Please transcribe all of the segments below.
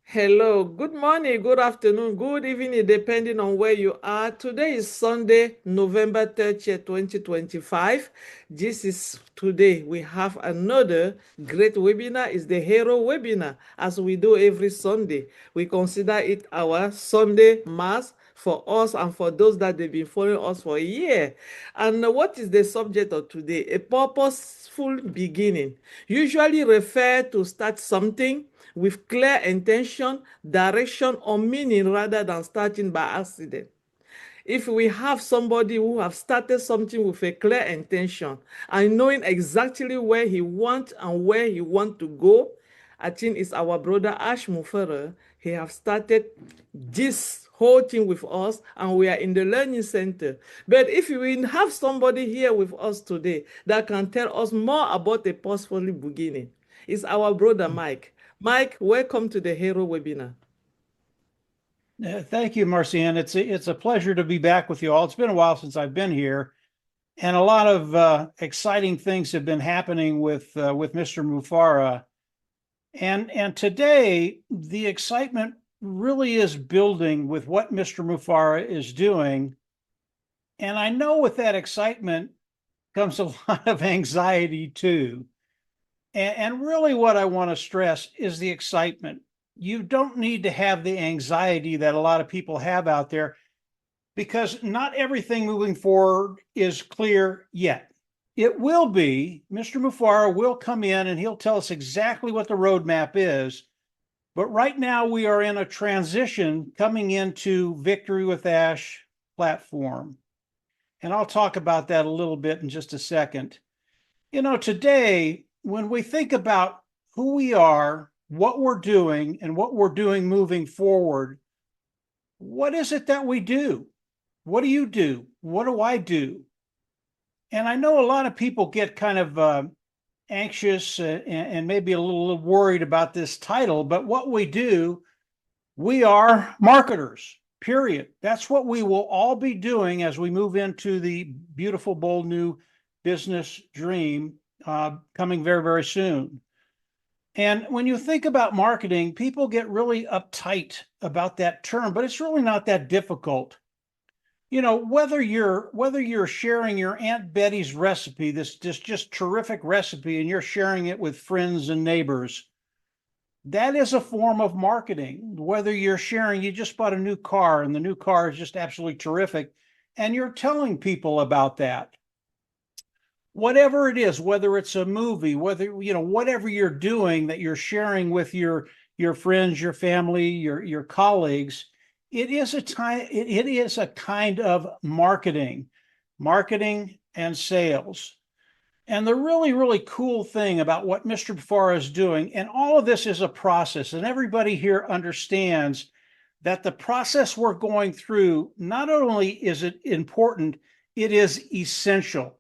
Hello, good morning, good afternoon, good evening, depending on where you are. Today is Sunday, November 30th, 2025. This is today. We have another great webinar. It's the Hero webinar, as we do every Sunday. We consider it our Sunday Mass for us and for those that they've been following us for a year. And what is the subject of today? A purposeful beginning. Usually refer to start something with clear intention, direction, or meaning rather than starting by accident. If we have somebody who have started something with a clear intention and knowing exactly where he wants and where he want to go, I think it's our brother Ash Mufere. He have started this whole thing with us and we are in the learning center. But if we have somebody here with us today that can tell us more about the purposeful beginning, it's our brother Mike. Mike, welcome to the Hero webinar. Thank you, Marcian. It's a pleasure to be back with you all. It's been a while since I've been here, and a lot of exciting things have been happening with Mr. Mufara. And today the excitement really is building with what Mr. Mufara is doing. And I know with that excitement comes a lot of anxiety too. And really, what I want to stress is the excitement. You don't need to have the anxiety that a lot of people have out there because not everything moving forward is clear yet. It will be. Mr. Mufara will come in and he'll tell us exactly what the roadmap is. But right now, we are in a transition coming into Victory with Ash platform. And I'll talk about that a little bit in just a second. Today, when we think about who we are, what we're doing, and what we're doing moving forward, what is it that we do? What do you do? What do I do? And I know a lot of people get kind of anxious and maybe a little worried about this title, but what we do, we are marketers, period. That's what we will all be doing as we move into the beautiful, bold new business dream coming very, very soon. And when you think about marketing, people get really uptight about that term, but it's really not that difficult. Whether you're sharing your Aunt Betty's recipe, this just terrific recipe, and you're sharing it with friends and neighbors, that is a form of marketing. Whether you're sharing, you just bought a new car and the new car is just absolutely terrific, and you're telling people about that. Whatever it is, whether it's a movie, whatever you're doing that you're sharing with your friends, your family, your colleagues, it is a kind of marketing and sales. And the really, really cool thing about what Mr. Bafara is doing, and all of this is a process, and everybody here understands that the process we're going through, not only is it important, it is essential.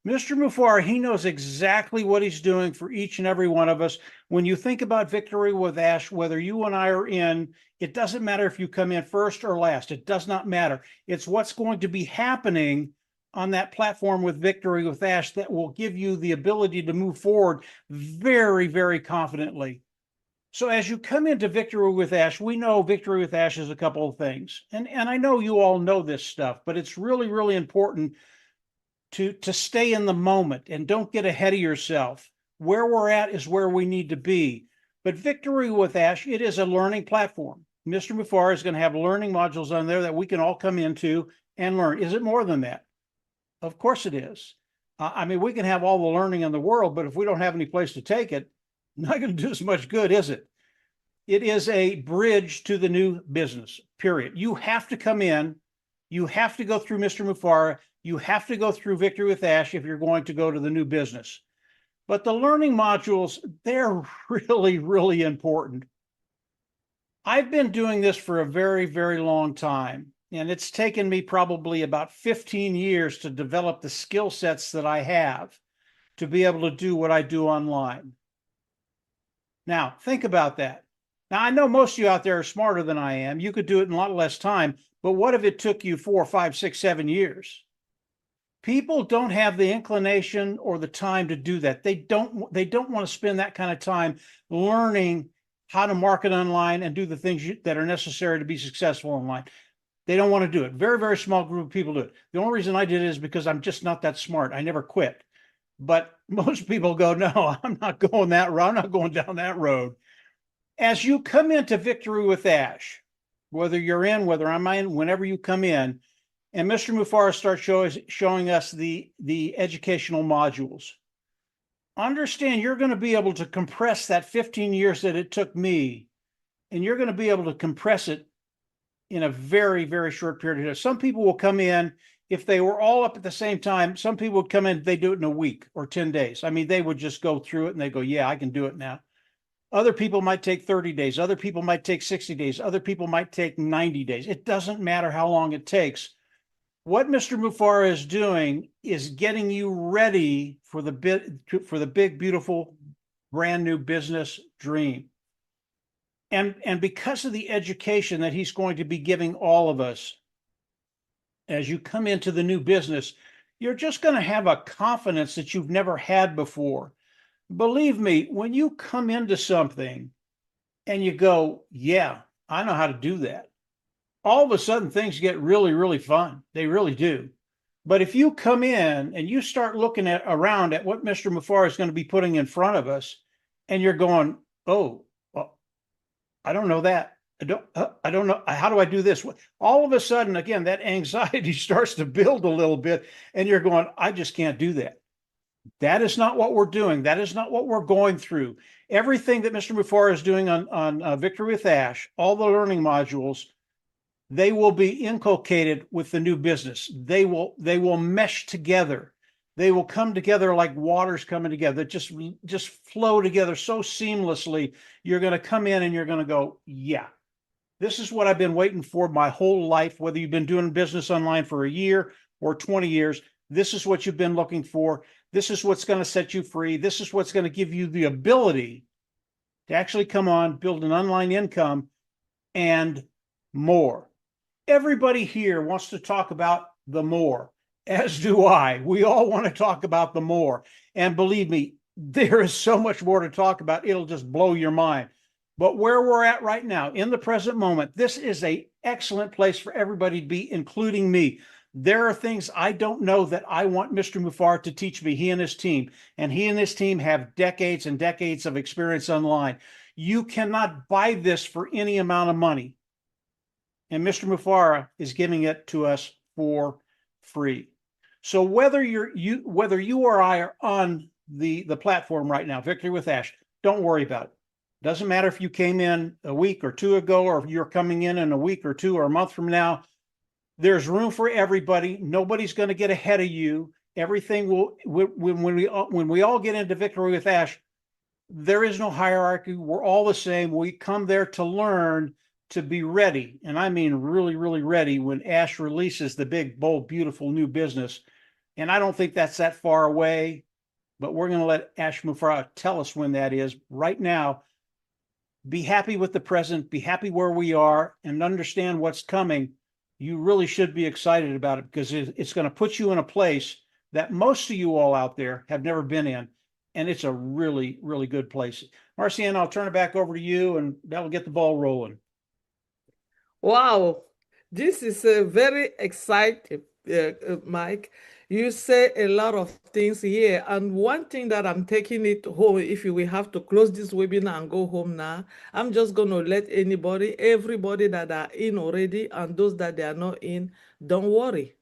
Mr. Mufar, he knows exactly what he's doing for each and every one of us. When you think about Victory with Ash, whether you and I are in, it doesn't matter if you come in first or last. It does not matter. It's what's going to be happening on that platform with Victory with Ash that will give you the ability to move forward very, very confidently. So as you come into Victory with Ash, we know Victory with Ash is a couple of things. And I know you all know this stuff, but it's really, really important to stay in the moment and don't get ahead of yourself. Where we're at is where we need to be. But Victory with Ash, it is a learning platform. Mr. Mufar is going to have learning modules on there that we can all come into and learn. Is it more than that? Of course it is. We can have all the learning in the world, but if we don't have any place to take it, not going to do as much good, is it? It is a bridge to the new business, period. You have to come in. You have to go through Mr. Mufara. You have to go through Victory with Ash if you're going to go to the new business. But the learning modules, they're really, really important. I've been doing this for a very, very long time, and it's taken me probably about 15 years to develop the skill sets that I have to be able to do what I do online. Now, think about that. Now, I know most of you out there are smarter than I am. You could do it in a lot less time, but what if it took you 4, 5, 6, 7 years? People don't have the inclination or the time to do that. They don't want to spend that kind of time learning how to market online and do the things that are necessary to be successful online. They don't want to do it. Very, very small group of people do it. The only reason I did it is because I'm just not that smart. I never quit. But most people go, no, I'm not going that road. I'm not going down that road. As you come into Victory with Ash, whether you're in, whether I'm in, whenever you come in, and Mr. Mufara starts showing us the educational modules, understand you're going to be able to compress that 15 years that it took me, and you're going to be able to compress it in a very, very short period of time. Some people will come in, if they were all up at the same time, some people would come in, they do it in a week or 10 days. I mean, they would just go through it and they go, yeah, I can do it now. Other people might take 30 days. Other people might take 60 days. Other people might take 90 days. It doesn't matter how long it takes. What Mr. Mufara is doing is getting you ready for the big, beautiful, brand new business dream. And because of the education that he's going to be giving all of us, as you come into the new business, you're just going to have a confidence that you've never had before. Believe me, when you come into something and you go, yeah, I know how to do that, all of a sudden things get really, really fun. They really do. But if you come in and you start looking around at what Mr. Mufara is going to be putting in front of us, and you're going, oh, well, I don't know that. I don't know. How do I do this? All of a sudden, again, that anxiety starts to build a little bit, and you're going, I just can't do that. That is not what we're doing. That is not what we're going through. Everything that Mr. Mufara is doing on Victory with Ash, all the learning modules, they will be inculcated with the new business. They will mesh together. They will come together like waters coming together. Just flow together so seamlessly. You're going to come in and you're going to go, yeah, this is what I've been waiting for my whole life. Whether you've been doing business online for a year or 20 years, this is what you've been looking for. This is what's going to set you free. This is what's going to give you the ability to actually come on, build an online income, and more. Everybody here wants to talk about the more, as do I. We all want to talk about the more. And believe me, there is so much more to talk about. It'll just blow your mind. But where we're at right now, in the present moment, this is an excellent place for everybody to be, including me. There are things I don't know that I want Mr. Mufara to teach me, he and his team. And he and his team have decades and decades of experience online. You cannot buy this for any amount of money. And Mr. Mufara is giving it to us for free. So whether you or I are on the platform right now, Victory with Ash, don't worry about it. Doesn't matter if you came in a week or two ago, or if you're coming in a week or two or a month from now. There's room for everybody. Nobody's going to get ahead of you. Everything will, when we all get into Victory with Ash, there is no hierarchy. We're all the same. We come there to learn, to be ready. And I mean really, really ready when Ash releases the big, bold, beautiful new business. And I don't think that's that far away, but we're going to let Ash Mufara tell us when that is. Right now, be happy with the present, be happy where we are, and understand what's coming. You really should be excited about it, because it's going to put you in a place that most of you all out there have never been in. And it's a really, really good place. Marcianne, I'll turn it back over to you, and that'll get the ball rolling. Wow, this is a very exciting, Mike. You say a lot of things here, and one thing that I'm taking it home, if we have to close this webinar and go home now, I'm just going to let everybody that are in already, and those that they are not in, don't worry.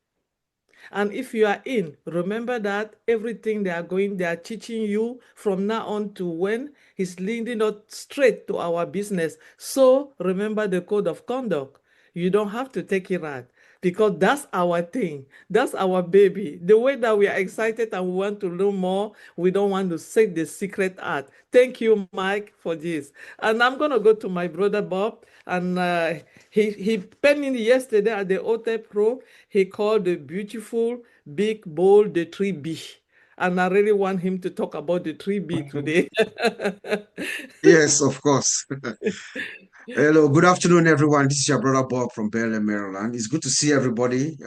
And if you are in, remember that everything they are teaching you from now on to when is leading us straight to our business. So remember the code of conduct. You don't have to take it out, because that's our thing. That's our baby. The way that we are excited and we want to learn more, we don't want to say the secret out. Thank you, Mike, for this. And I'm going to go to my brother Bob. And he penned in yesterday at the Hotel Pro, he called the beautiful, big, bold, the 3B. And I really want him to talk about the 3B today. Yes, of course. Hello, good afternoon, everyone. This is your brother Bob from Berlin, Maryland. It's good to see everybody.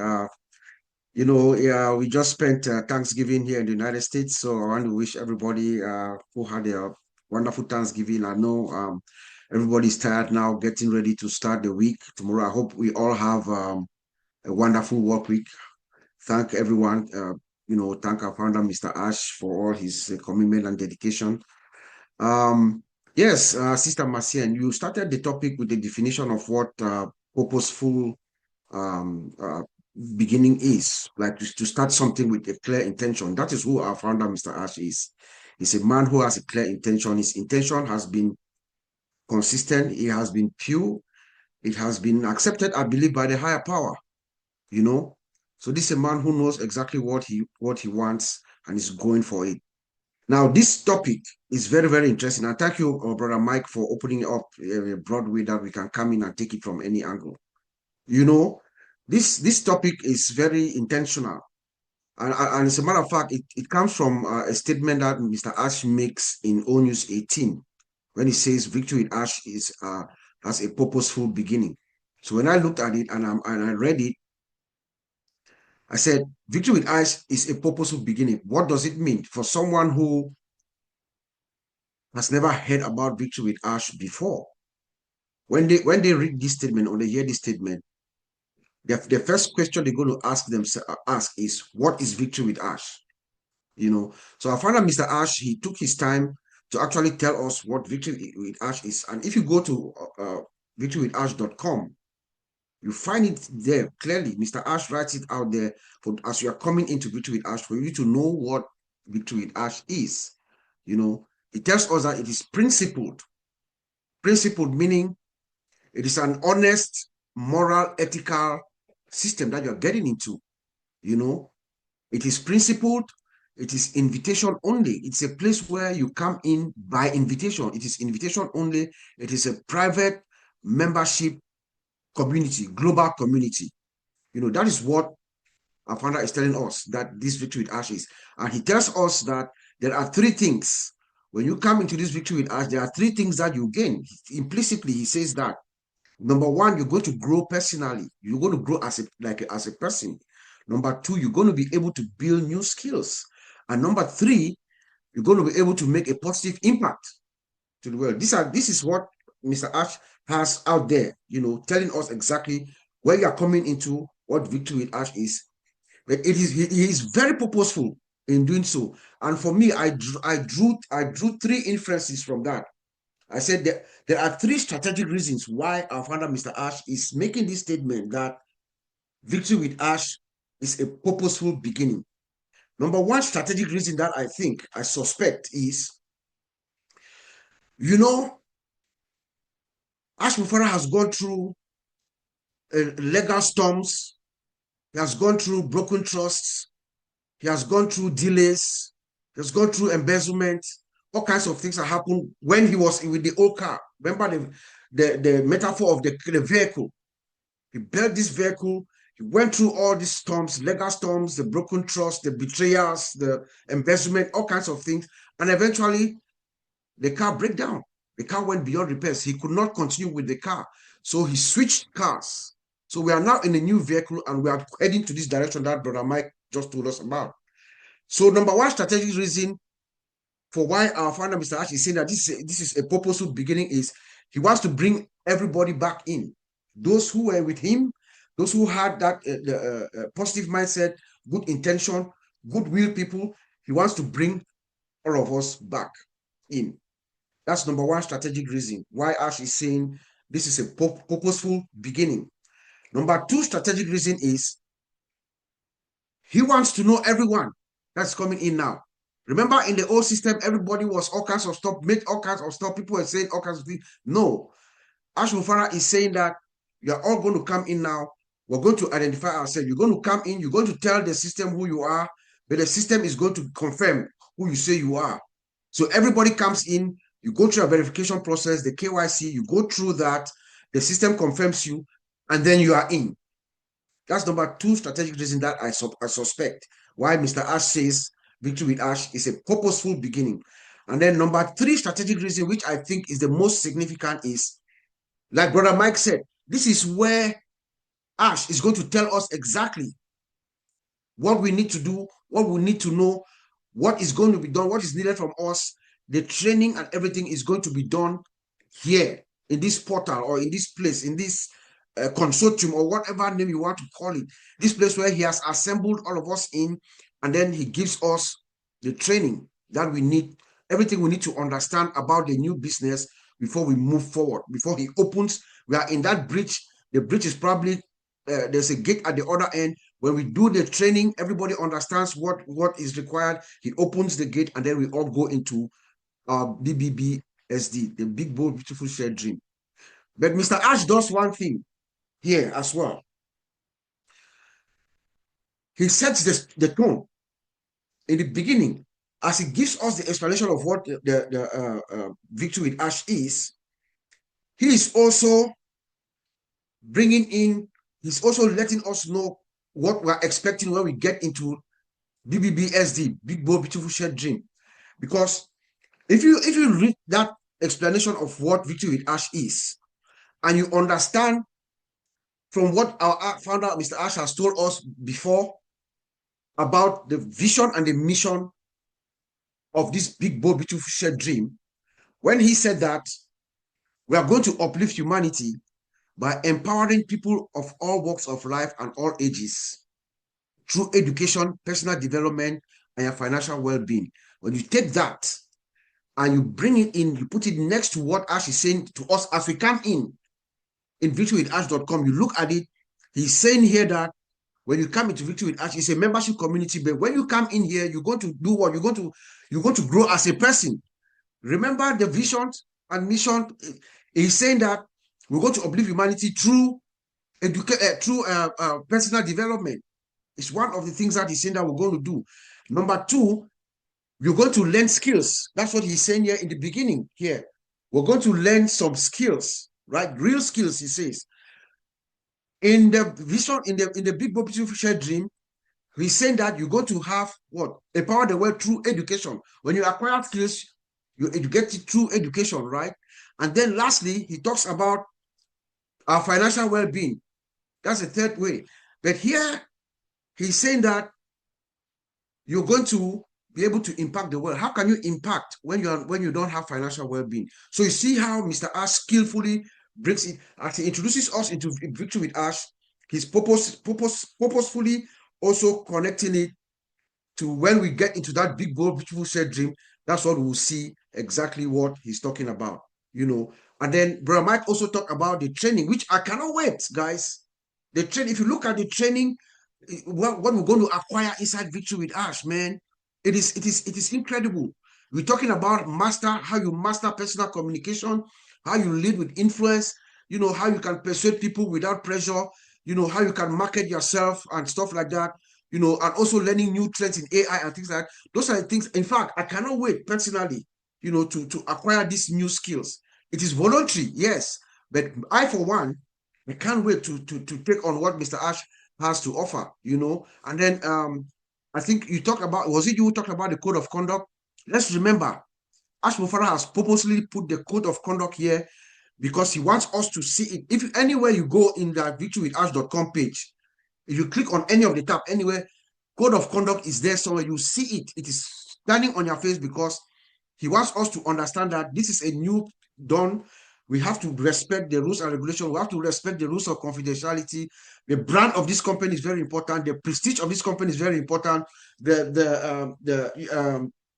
We just spent Thanksgiving here in the United States, so I want to wish everybody who had a wonderful Thanksgiving. I know Everybody's tired now, getting ready to start the week. Tomorrow, I hope we all have a wonderful work week. Thank everyone. Thank our founder, Mr. Ash, for all his commitment and dedication. Yes, Sister Marcian, you started the topic with the definition of what purposeful beginning is, like to start something with a clear intention. That is who our founder, Mr. Ash, is. He's a man who has a clear intention. His intention has been consistent. It has been pure. It has been accepted, I believe, by the higher power. So this is a man who knows exactly what he wants and is going for it. Now, this topic is very, very interesting. And thank you, Brother Mike, for opening up a broad way that we can come in and take it from any angle. This topic is very intentional. And as a matter of fact, it comes from a statement that Mr. Ash makes in ONUS 18, when he says victory with Ash is as a purposeful beginning. So when I looked at it and I read it, I said, victory with Ash is a purposeful beginning. What does it mean for someone who has never heard about victory with Ash before? When they read this statement or they hear this statement, the first question they're going to ask is, what is victory with Ash? So I found that Mr. Ash, he took his time to actually tell us what victory with Ash is. And if you go to victorywithash.com, you find it there clearly. Mr. Ash writes it out there as you are coming into victory with Ash, for you to know what victory with Ash is. It tells us that it is principled. Principled meaning it is an honest, moral, ethical system that you're getting into. It is principled. It is invitation only. It's a place where you come in by invitation. It is invitation only. It is a private membership community, global community. That is what our founder is telling us, that this victory with Ash is. And he tells us that there are three things. When you come into this victory with Ash, there are three things that you gain. Implicitly, he says that. Number one, you're going to grow personally. You're going to grow as a person. Number two, you're going to be able to build new skills. And number three, you're going to be able to make a positive impact to the world. This is what Mr. Ash has out there, telling us exactly where you are coming into, what victory with Ash is. But he is very purposeful in doing so. And for me, I drew three inferences from that. I said that there are three strategic reasons why our founder, Mr. Ash, is making this statement that victory with Ash is a purposeful beginning. Number one strategic reason that I suspect is, Ash Mufara has gone through legal storms. He has gone through broken trusts. He has gone through delays. He has gone through embezzlement. All kinds of things that happened when he was with the old car. Remember the metaphor of the vehicle. He built this vehicle. He went through all these storms, legal storms, the broken trust, the betrayals, the embezzlement, all kinds of things. And eventually, the car broke down. The car went beyond repairs. He could not continue with the car. So he switched cars. So we are now in a new vehicle and we are heading to this direction that Brother Mike just told us about. So number one strategic reason for why our founder, Mr. Ash, is saying that this is a purposeful beginning is he wants to bring everybody back in. Those who were with him, those who had that positive mindset, good intention, goodwill people, he wants to bring all of us back in. That's number one strategic reason why Ash is saying this is a purposeful beginning. Number two strategic reason is he wants to know everyone that's coming in now. Remember, in the old system, everybody was all kinds of stuff, made all kinds of stuff. People were saying all kinds of things. No. Ash Mufara is saying that you're all going to come in now. We're going to identify ourselves. You're going to come in. You're going to tell the system who you are, but the system is going to confirm who you say you are. So everybody comes in. You go through a verification process, the KYC. You go through that. The system confirms you, and then you are in. That's number two strategic reason that I suspect why Mr. Ash says victory with Ash is a purposeful beginning. And then number three strategic reason, which I think is the most significant, is, like Brother Mike said, this is where Ash is going to tell us exactly what we need to do, what we need to know, what is going to be done, what is needed from us. The training and everything is going to be done here in this portal or in this place, in this consortium or whatever name you want to call it, this place where he has assembled all of us in, and then he gives us the training that we need, everything we need to understand about the new business before we move forward, before he opens. We are in that bridge. The bridge is probably, there's a gate at the other end. When we do the training, everybody understands what is required. He opens the gate, and then we all go into BBBSD, the Big Bold Beautiful Shared Dream. But Mr. Ash does one thing here as well. He sets the tone in the beginning as he gives us the explanation of what the Victory with Ash is. He is also bringing in, he's also letting us know what we're expecting when we get into BBBSD, Big Bold Beautiful Shared Dream. Because if you read that explanation of what Victory with Ash is, and you understand from what our founder, Mr. Ash, has told us before about the vision and the mission of this Big Bold Beautiful Shared Dream, when he said that we are going to uplift humanity by empowering people of all walks of life and all ages through education, personal development, and your financial well-being. When you take that and you bring it in, you put it next to what Ash is saying to us as we come in victorywithash.com, you look at it, he's saying here that when you come into Victory with Ash, it's a membership community, but when you come in here, you're going to do what? You're going to grow as a person. Remember the vision and mission. He's saying that we're going to uplift humanity through personal development. It's one of the things that he's saying that we're going to do. Number two, you're going to learn skills. That's what he's saying here in the beginning here. We're going to learn some skills, right? Real skills, he says. In the vision, in the Big Bold Beautiful Shared Dream, he's saying that you're going to have what? Empower the world through education. When you acquire skills, you educate it through education, right? And then lastly, he talks about our financial well-being. That's the third way. But here, he's saying that you're going to be able to impact the world. How can you impact when you don't have financial well-being? So you see how Mr. Ash skillfully brings it, as he introduces us into Victory with Ash, he's purposefully also connecting it to when we get into that Big Bold Beautiful Shared Dream. That's what we'll see exactly what he's talking about, you know. And then Brother Mike also talked about the training, which I cannot wait, guys. The training, if you look at the training, what we're going to acquire inside Victory with Ash, man, it is incredible. We're talking about how you master personal communication, how you lead with influence, you know, how you can persuade people without pressure, you know, how you can market yourself and stuff like that, you know, and also learning new trends in AI and things like that. Those are the things. In fact, I cannot wait personally, you know, to acquire these new skills. It is voluntary, yes, but I, for one, I can't wait to take on what Mr. Ash has to offer, you know. And then I think you talked about, was it you who talked about the code of conduct? Let's remember, Ash Mufara has purposely put the code of conduct here because he wants us to see it. If anywhere you go in that victorywithash.com page, if you click on any of the tab, anywhere, code of conduct is there somewhere. You see it. It is standing on your face because he wants us to understand that this is a new dawn. We have to respect the rules and regulations. We have to respect the rules of confidentiality. The brand of this company is very important. The prestige of this company is very important.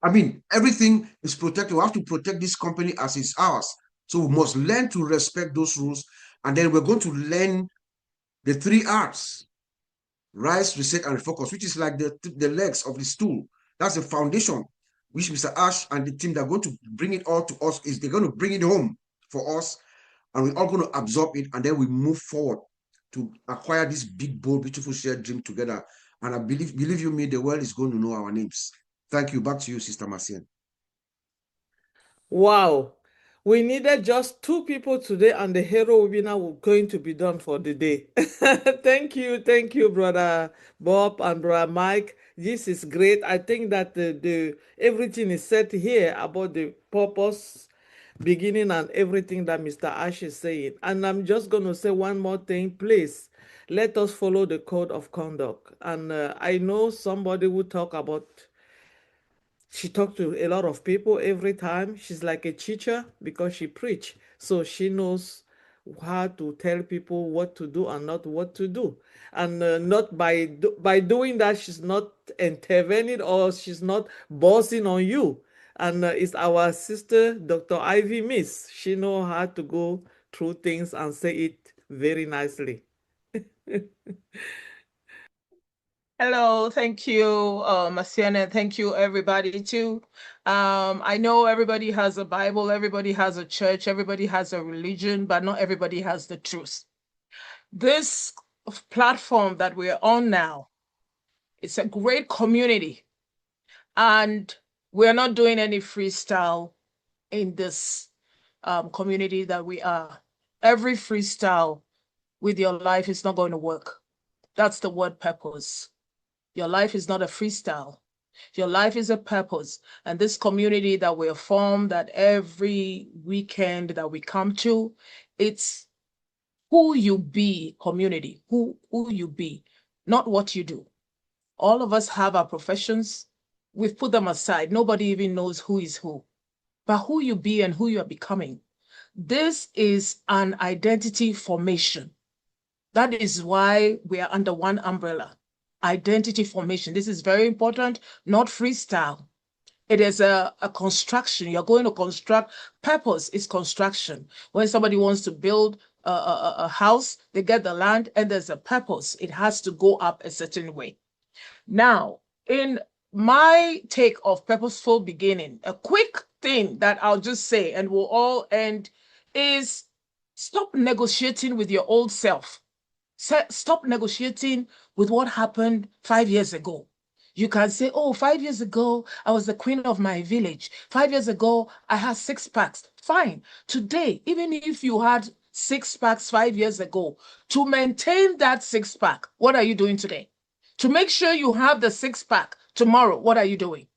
I mean, everything is protected. We have to protect this company as it's ours. So we must learn to respect those rules. And then we're going to learn the 3 R's: rise, reset, and refocus, which is like the legs of the stool. That's the foundation, which Mr. Ash and the team, they're going to bring it all to us. Is they're going to bring it home for us, and we're all going to absorb it, and then we move forward to acquire this big, bold, beautiful shared dream together. And I believe you me, the world is going to know our names. Thank you. Back to you, Sister Marcian. Wow. We needed just 2 people today, and the hero webinar was going to be done for the day. Thank you, Brother Bob and Brother Mike. This is great. I think that the everything is said here about the purpose, beginning, and everything that Mr. Ash is saying. And I'm just going to say one more thing, please. Let us follow the code of conduct. And I know somebody will talk about She talked to a lot of people every time. She's like a teacher because she preach. So she knows how to tell people what to do and not what to do. And not by doing that, she's not intervening or she's not bossing on you. And it's our sister, Dr. Ivy Miss. She know how to go through things and say it very nicely. Hello, thank you, Masiana. Thank you, everybody, too. I know everybody has a Bible, everybody has a church, everybody has a religion, but not everybody has the truth. This platform that we're on now, it's a great community, and we're not doing any freestyle in this community that we are. Every freestyle with your life is not going to work. That's the word purpose. Your life is not a freestyle. Your life is a purpose. And this community that we're formed, that every weekend that we come to, it's who you be community, who you be, not what you do. All of us have our professions. We've put them aside. Nobody even knows who is who. But who you be and who you are becoming. This is an identity formation. That is why we are under one umbrella. Identity formation. This is very important, not freestyle. It is a construction. You're going to construct. Purpose is construction. When somebody wants to build a house, they get the land and there's a purpose. It has to go up a certain way. Now, in my take of purposeful beginning, a quick thing that I'll just say and we'll all end is stop negotiating with your old self. Stop negotiating with what happened 5 years ago. You can say, oh, 5 years ago, I was the queen of my village. 5 years ago, I had 6 packs. Fine. Today, even if you had 6 packs 5 years ago, to maintain that 6 pack, what are you doing today? To make sure you have the 6 pack tomorrow, what are you doing?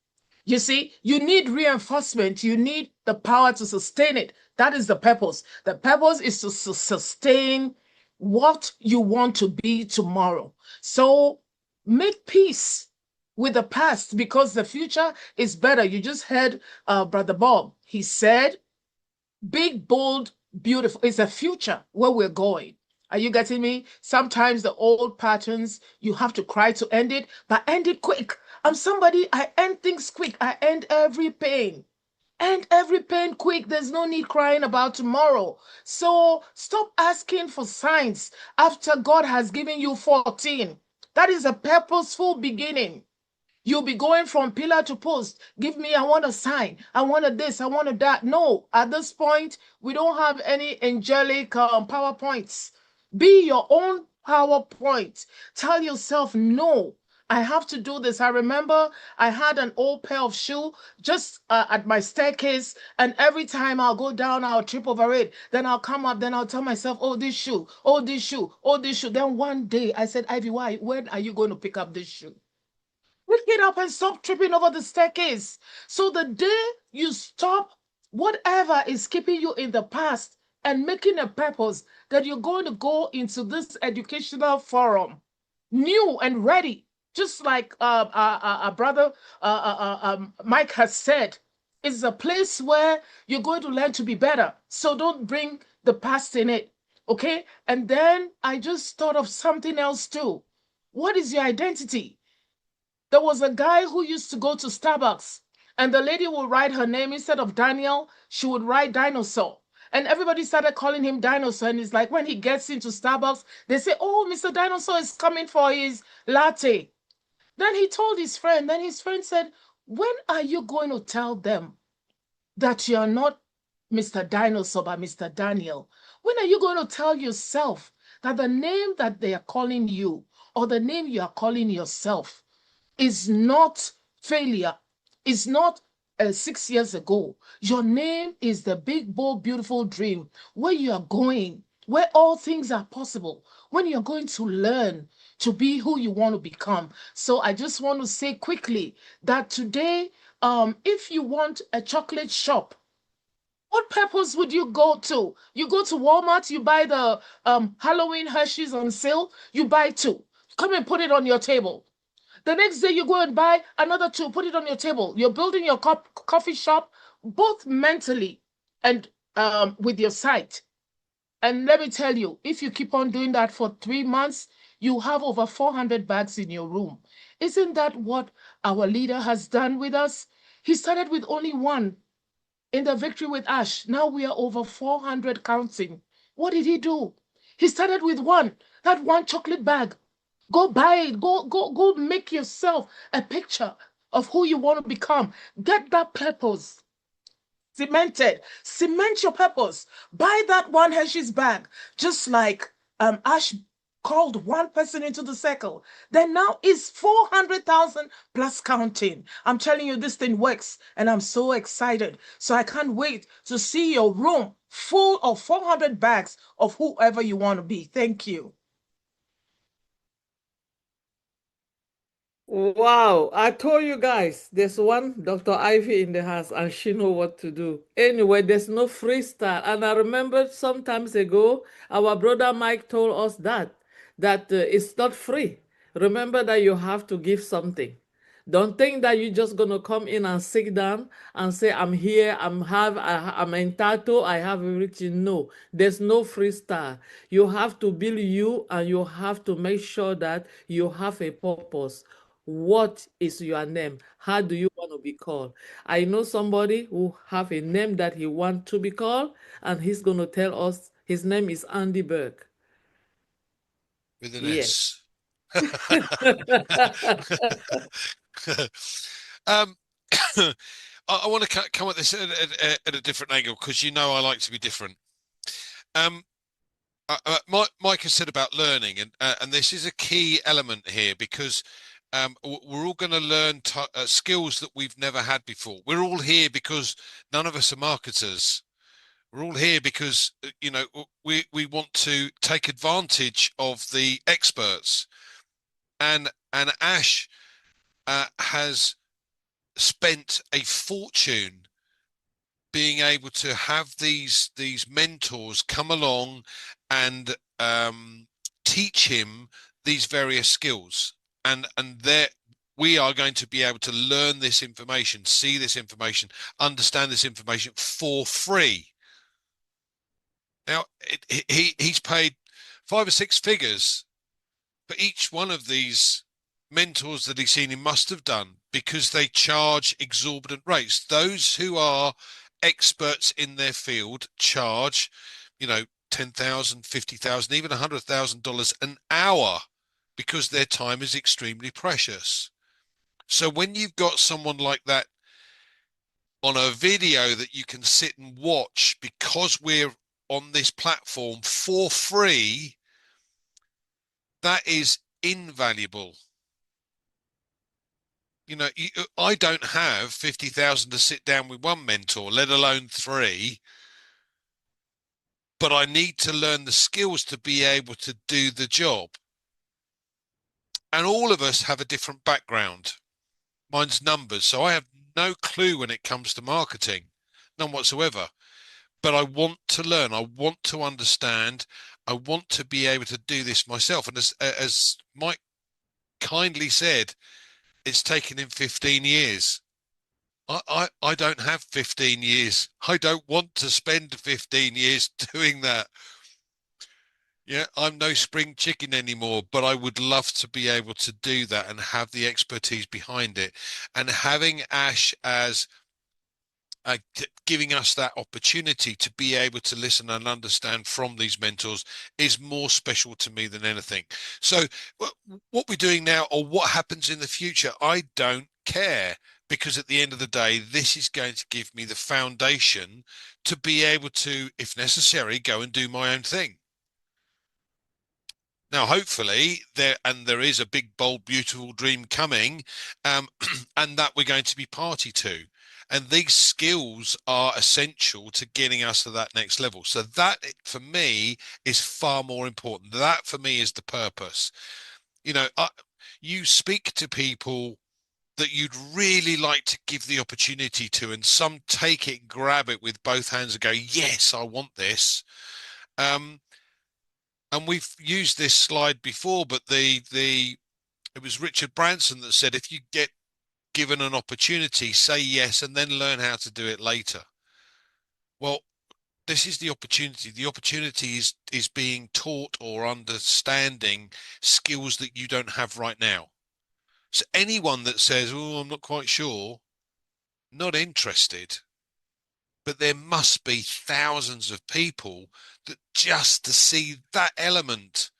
You see, you need reinforcement. You need the power to sustain it. That is the purpose. The purpose is to sustain what you want to be tomorrow. So make peace with the past because the future is better. You just heard Brother Bob. He said, big, bold, beautiful. It's a future where we're going. Are you getting me? Sometimes the old patterns, you have to cry to end it, but end it quick. I'm somebody, I end things quick. I end every pain. End every pain quick. There's no need crying about tomorrow. So stop asking for signs after God has given you 14. That is a purposeful beginning. You'll be going from pillar to post. Give me, I want a sign. I want a this, I want a that. No, at this point, we don't have any angelic PowerPoints. Be your own PowerPoint. Tell yourself, no, I have to do this. I remember I had an old pair of shoe just at my staircase, and every time I'll go down, I'll trip over it. Then I'll come up, then I'll tell myself, oh, this shoe, oh, this shoe, oh, this shoe. Then one day I said, Ivy, why? When are you going to pick up this shoe? Pick it up and stop tripping over the staircase. So the day you stop whatever is keeping you in the past and making a purpose that you're going to go into this educational forum new and ready, just like brother Mike has said, it's a place where you're going to learn to be better. So don't bring the past in it, okay? And then I just thought of something else too. What is your identity? There was a guy who used to go to Starbucks, and the lady would write her name instead of Daniel, she would write dinosaur. And everybody started calling him Dinosaur. And it's like when he gets into Starbucks, they say, oh, Mr. Dinosaur is coming for his latte. Then he told his friend, then his friend said, when are you going to tell them that you're not Mr. Dinosaur, but Mr. Daniel? When are you going to tell yourself that the name that they are calling you or the name you are calling yourself is not failure, is not 6 years ago. Your name is the big, bold, beautiful dream where you are going, where all things are possible, when you're going to learn to be who you want to become. So I just want to say quickly that today, if you want a chocolate shop, what purpose would you go to? You go to Walmart, you buy the Halloween Hershey's on sale, you buy 2. Come and put it on your table. The next day you go and buy another two, put it on your table. You're building your coffee shop, both mentally and with your sight. And let me tell you, if you keep on doing that for 3 months, you have over 400 bags in your room. Isn't that what our leader has done with us? He started with only one in the victory with Ash. Now we are over 400 counting. What did he do? He started with one, that one chocolate bag. Go buy it. Go make yourself a picture of who you want to become. Get that purpose cemented. Cement your purpose. Buy that one Hershey's bag, just like Ash called one person into the circle. Then now it's 400,000 plus counting. I'm telling you, this thing works, and I'm so excited. So I can't wait to see your room full of 400 bags of whoever you want to be. Thank you. Wow, I told you guys, there's one Dr. Ivy in the house and she know what to do. Anyway, there's no freestyle. And I remember some times ago, our brother Mike told us that it's not free. Remember that you have to give something. Don't think that you're just gonna come in and sit down and say, I'm here, I'm entitled, I have everything. No, there's no freestyle. You have to build you, and you have to make sure that you have a purpose. What is your name? How do you want to be called? I know somebody who have a name that he want to be called, and he's going to tell us his name is Andy Berk. With an Yes. I want to come at this at a different angle, because you know I like to be different. Mike has said about learning, and this is a key element here, because we're all going to learn skills that we've never had before. We're all here because none of us are marketers. We're all here because we want to take advantage of the experts, and Ash has spent a fortune being able to have these mentors come along and teach him these various skills, and there we are going to be able to learn this information, see this information, understand this information for free. Now he's paid 5 or 6 figures for each one of these mentors that he's seen. He must have done, because they charge exorbitant rates. Those who are experts in their field charge, $10,000, $50,000, even $100,000 an hour, because their time is extremely precious. So when you've got someone like that on a video that you can sit and watch, because we're on this platform for free, that is invaluable. I don't have 50,000 to sit down with one mentor, let alone 3. But I need to learn the skills to be able to do the job. And all of us have a different background. Mine's numbers, so I have no clue when it comes to marketing, none whatsoever. But I want to learn. I want to understand. I want to be able to do this myself. And as Mike kindly said, it's taken him 15 years. I don't have 15 years. I don't want to spend 15 years doing that. Yeah, I'm no spring chicken anymore, but I would love to be able to do that and have the expertise behind it. And having Ash as giving us that opportunity to be able to listen and understand from these mentors is more special to me than anything. So what we're doing now, or what happens in the future, I don't care, because at the end of the day, this is going to give me the foundation to be able to, if necessary, go and do my own thing. Now, hopefully, there is a big, bold, beautiful dream coming, and that we're going to be party to. And these skills are essential to getting us to that next level. So that, for me, is far more important. That, for me, is the purpose. You speak to people that you'd really like to give the opportunity to, and some take it, grab it with both hands and go, yes, I want this. And we've used this slide before, but the It was Richard Branson that said, if you get given an opportunity, say yes, and then learn how to do it later. Well, this is the opportunity. The opportunity is being taught or understanding skills that you don't have right now. So anyone that says, oh, I'm not quite sure, not interested. But there must be thousands of people that just to see that element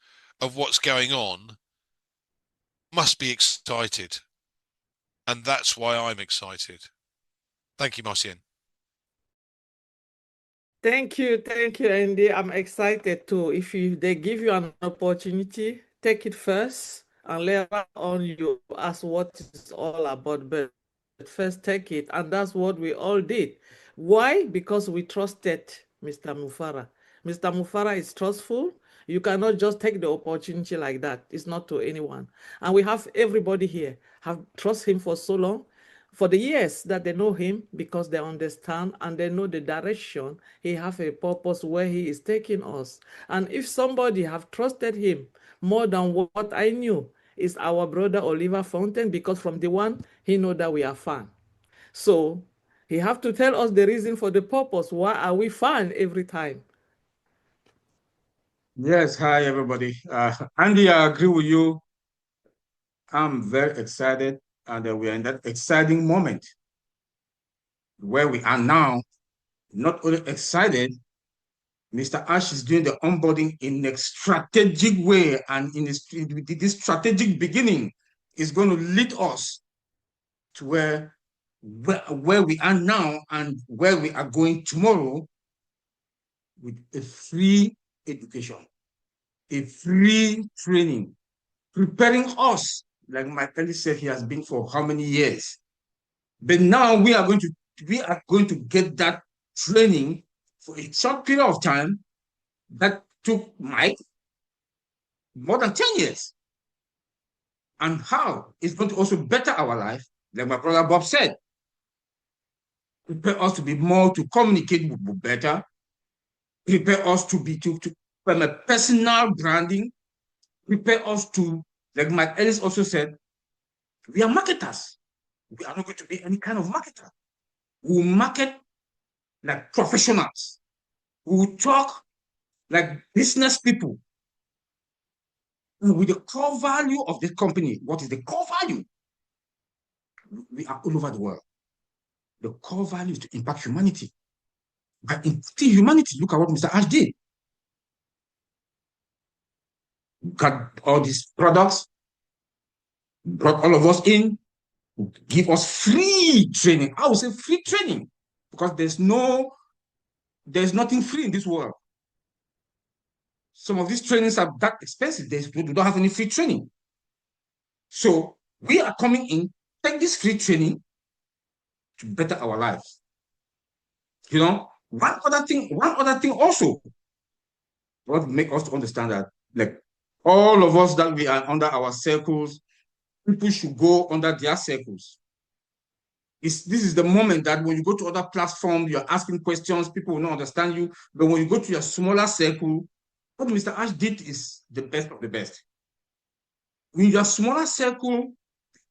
of what's going on must be excited. And that's why I'm excited. Thank you, Marcien. Thank you, Andy. I'm excited too. If they give you an opportunity, take it first, and later on you ask what it's all about. But first take it, and that's what we all did. Why? Because we trusted Mr. Mufara. Mr. Mufara is trustful. You cannot just take the opportunity like that. It's not to anyone. And we have everybody here have trust him for so long, for the years that they know him, because they understand and they know the direction. He have a purpose where he is taking us. And if somebody have trusted him more than what I knew, is our brother Oliver Fountain, because from the one he know that we are fan. So he have to tell us the reason for the purpose. Why are we fan every time? Yes, hi everybody. Andy, I agree with you. I'm very excited, and we are in that exciting moment where we are now. Not only excited, Mr. Ash is doing the onboarding in a strategic way, and in this strategic beginning is going to lead us to where we are now and where we are going tomorrow, with a free education, a free training, preparing us, like my colleague said, he has been for how many years. But now we are going to get that training for a short period of time that took Mike more than 10 years. And how it's going to also better our life, like my brother Bob said. Prepare us to be more, to communicate better, prepare us to be from a personal branding, prepare us to, like Mike Ellis also said, we are marketers. We are not going to be any kind of marketer. We will market like professionals. We will talk like business people. And with the core value of the company, what is the core value? We are all over the world. The core value is to impact humanity. By impacting humanity, look at what Mr. Ash did. Got all these products, brought all of us in, give us free training. I would say free training, because there's nothing free in this world. Some of these trainings are that expensive. We don't have any free training. So we are coming in, take this free training to better our lives. You know, one other thing also, what make us to understand that, like, all of us that we are under our circles, people should go under their circles. This is the moment that when you go to other platforms, you're asking questions, people will not understand you. But when you go to your smaller circle, what Mr. Ash did is the best of the best. In your smaller circle,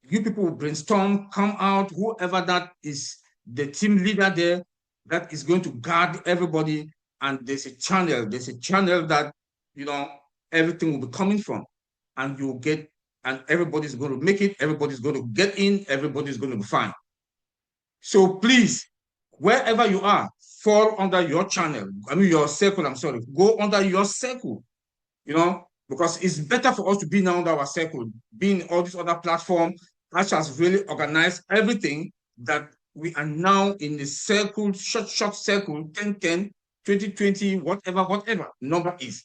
you people will brainstorm, come out, whoever that is the team leader there, that is going to guard everybody. And there's a channel that, you know, everything will be coming from. And you'll get, and everybody's going to make it, everybody's going to get in, everybody's going to be fine. So please, wherever you are, fall under your channel. I mean, your circle, I'm sorry. Go under your circle, you know, because it's better for us to be now under our circle. Being all these other platforms, Ash has really organized everything that we are now in the circle, short circle, 10-10, 2020, whatever number is.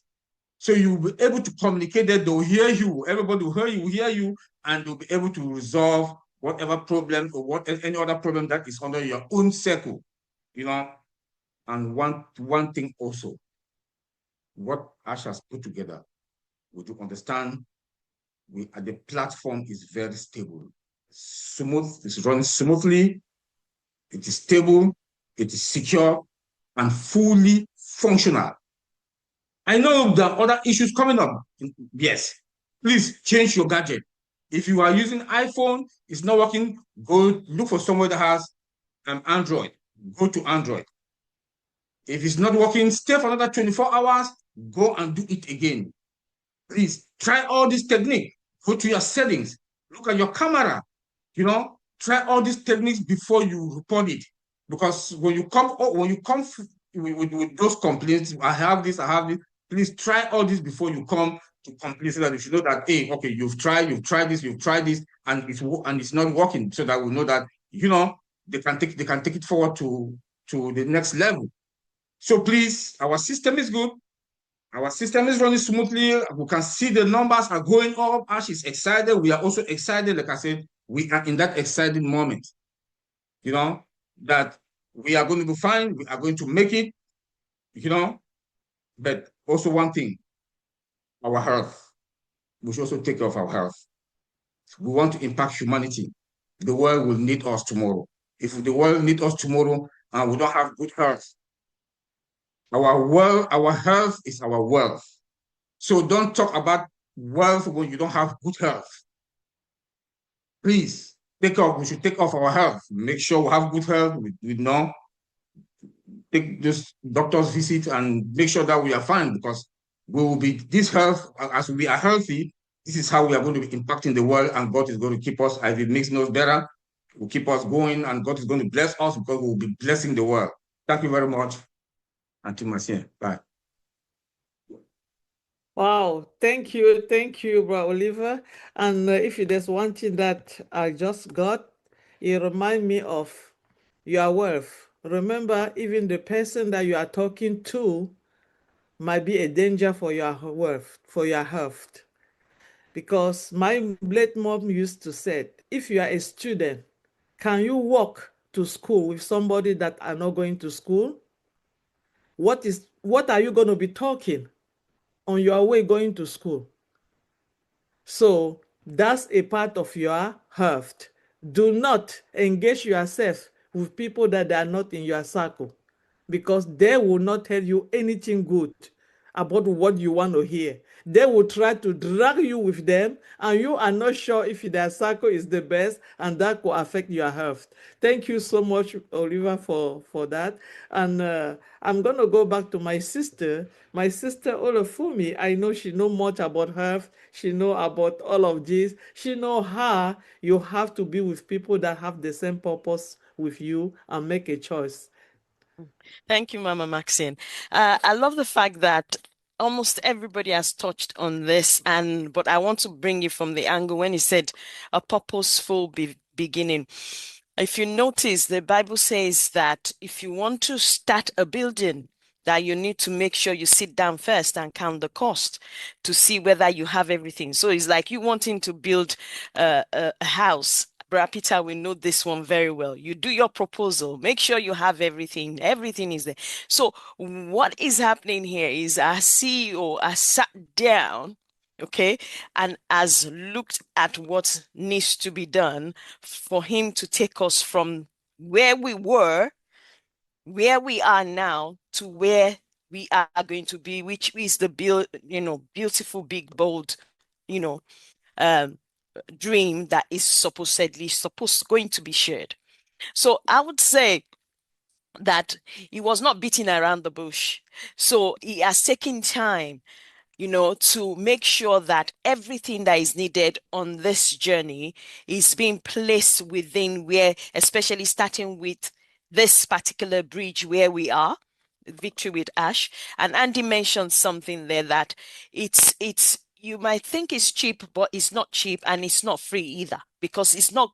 So you'll be able to communicate that they'll hear you, everybody will hear you, and they'll be able to resolve whatever problem or any other problem that is under your own circle, you know. And one thing also, what Ash has put together, would you understand? The platform is very stable, smooth, it's running smoothly, it is stable, it is secure, and fully functional. I know there are other issues coming up. Yes, please change your gadget. If you are using iPhone, it's not working, go look for someone that has an Android. Go to Android. If it's not working, stay for another 24 hours, go and do it again. Please try all this technique. Go to your settings, look at your camera, try all these techniques before you report it. Because when you come with those complaints, I have this, please try all this before you come to complain, so that you should know that, hey, okay, you've tried this, and it's not working, so that we know that they can take it forward to the next level. So please, our system is good. Our system is running smoothly. We can see the numbers are going up. Ash is excited. We are also excited. Like I said, we are in that exciting moment, that we are going to be fine. We are going to make it, But also one thing, our health. We should also take care of our health. We want to impact humanity. The world will need us tomorrow. If the world needs us tomorrow and we don't have good health, our health is our wealth. So don't talk about wealth when you don't have good health. Please, we should take off our health. Make sure we have good health. We know, take this doctor's visit and make sure that we are fine, because we will be this health, as we are healthy, this is how we are going to be impacting the world, and God is going to keep us, as it makes us better, will keep us going, and God is going to bless us, because we will be blessing the world. Thank you very much. Until my see. Bye. Wow, thank you, Bro Oliver. And if there's one thing that I just got, it reminds me of your worth. Remember, even the person that you are talking to might be a danger for your worth, for your health. Because my late mom used to say, if you are a student, can you walk to school with somebody that are not going to school? What are you going to be talking on your way going to school? So that's a part of your health. Do not engage yourself with people that are not in your circle, because they will not tell you anything good about what you want to hear. They will try to drag you with them, and you are not sure if their circle is the best, and that could affect your health. Thank you so much, Oliver, for that. And I'm going to go back to my sister. My sister, Olafumi, I know she know much about health. She know about all of this. She know how you have to be with people that have the same purpose with you and make a choice. Thank you, Mama Maxine. I love the fact that almost everybody has touched on this, but I want to bring you from the angle when he said a purposeful beginning. If you notice, the Bible says that if you want to start a building, that you need to make sure you sit down first and count the cost to see whether you have everything. So it's like you wanting to build a house. Brother Peter, we know this one very well. You do your proposal, make sure you have everything. Everything is there. So what is happening here is our CEO has sat down, okay, and has looked at what needs to be done for him to take us from where we were, where we are now, to where we are going to be, which is the beautiful, big, bold, dream that is supposedly going to be shared. So I would say that he was not beating around the bush. So he has taken time, to make sure that everything that is needed on this journey is being placed within where, especially starting with this particular bridge where we are, Victory with Ash. And Andy mentioned something there that it's you might think it's cheap, but it's not cheap, and it's not free either, because it's not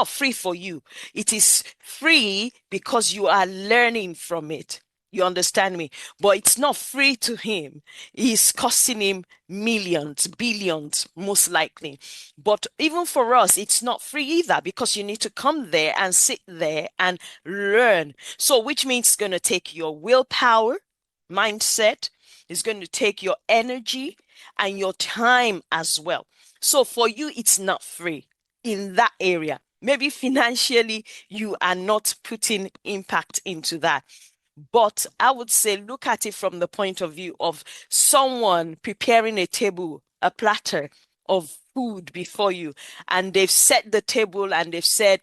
free for you. It is free because you are learning from it. You understand me? But it's not free to him. It's costing him millions, billions, most likely. But even for us, it's not free either, because you need to come there and sit there and learn. So which means it's going to take your willpower, mindset, it's going to take your energy and your time as well. So for you, it's not free in that area. Maybe financially, you are not putting impact into that. But I would say, look at it from the point of view of someone preparing a table, a platter, of food before you, and they've set the table and they've said,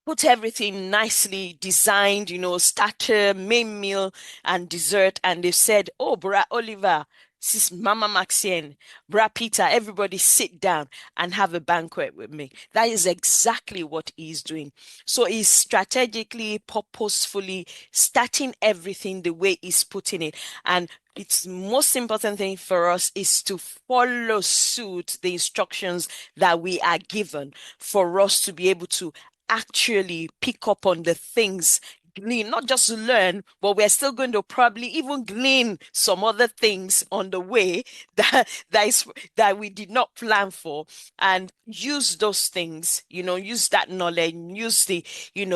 put everything nicely designed, starter, main meal, and dessert. And they've said, oh, Bra Oliver, sis Mama Maxine, Bra Peter, everybody sit down and have a banquet with me. That is exactly what he's doing. So he's strategically, purposefully starting everything the way he's putting it. And it's most important thing for us is to follow suit the instructions that we are given for us to be able to actually pick up on the things, glean, not just learn, but we're still going to probably even glean some other things on the way that we did not plan for, and use those things, use that knowledge, use the,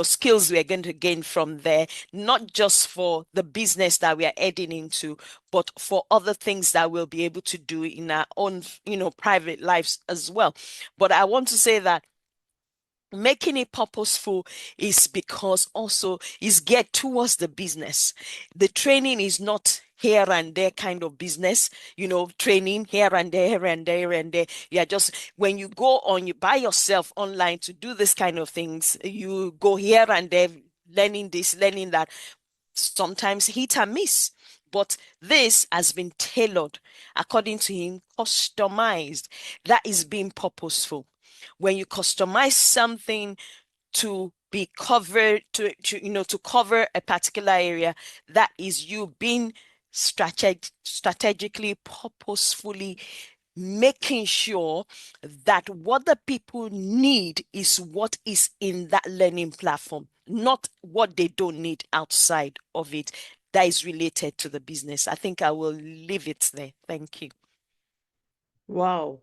skills we're going to gain from there, not just for the business that we are heading into, but for other things that we'll be able to do in our own, private lives as well. But I want to say that making it purposeful is because also is geared towards the business. The training is not here and there kind of business, training here and there, here and there, here and there. Yeah, just when you go on, you by yourself online to do this kind of things, you go here and there, learning this, learning that, sometimes hit and miss. But this has been tailored, according to him, customized. That is being purposeful. When you customize something to be covered, to cover a particular area, that is you being strategically, purposefully making sure that what the people need is what is in that learning platform, not what they don't need outside of it that is related to the business. I think I will leave it there. Thank you. Wow.